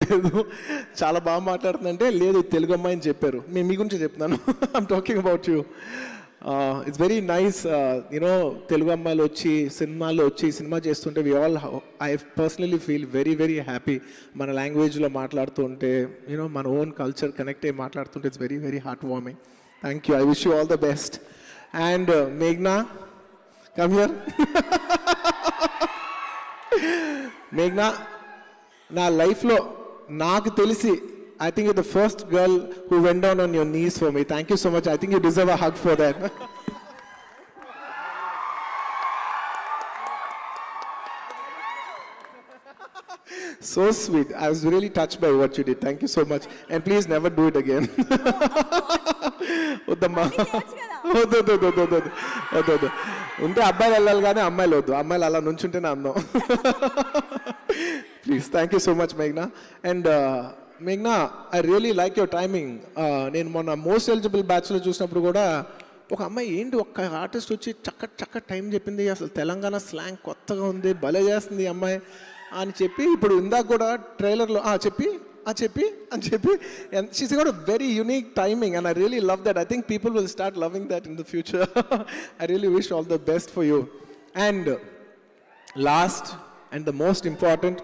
లేదు, చాలా బాగా మాట్లాడుతుందంటే లేదు తెలుగు అమ్మాయి అని చెప్పారు. నేను మీ గురించి చెప్తున్నాను. I'm talking about you. It's very nice you know, Telugu అమ్మాయిలు వచ్చి సినిమాలో వచ్చి సినిమా చేస్తుంటే I personally feel very very happy. మన లాంగ్వేజ్లో మాట్లాడుతూ ఉంటే యూనో మన ఓన్ కల్చర్ కనెక్ట్ అయ్యి మాట్లాడుతుంటే it's very very heart warming. Thank you. I wish you all the best. And మేఘ్నా, come here. మేఘ్నా, నా లైఫ్లో నాకు తెలిసి I think you're the first girl who went down on your knees for me. Thank you so much. I think you deserve a hug for that. So sweet. I was really touched by what you did. Thank you so much. And please never do it again. ఉంటే అబ్బాయిలు వెళ్ళాలి కానీ అమ్మాయిలు వద్దు. అమ్మాయిలు అలా నుంచుంటేనే అందం. Please. Thank you so much మేఘ్నా. అండ్ మేఘ్నా, I really like your timing. నేను మొన్న మోస్ట్ ఎలిజిబుల్ బ్యాచ్లో చూసినప్పుడు కూడా ఒక అమ్మాయి ఏంటి ఒక్క ఆర్టిస్ట్ వచ్చి చక్క టైం చెప్పింది, అసలు తెలంగాణ స్లాంగ్ కొత్తగా ఉంది, భలే చేస్తుంది ఈ అమ్మాయి అని చెప్పి, ఇప్పుడు ఇందాక కూడా ట్రైలర్లో చెప్పి అని చెప్పి, and she's got a very unique timing and I really love that. I think people will start loving that in the future. I really wish all the best for you. And last and the most important,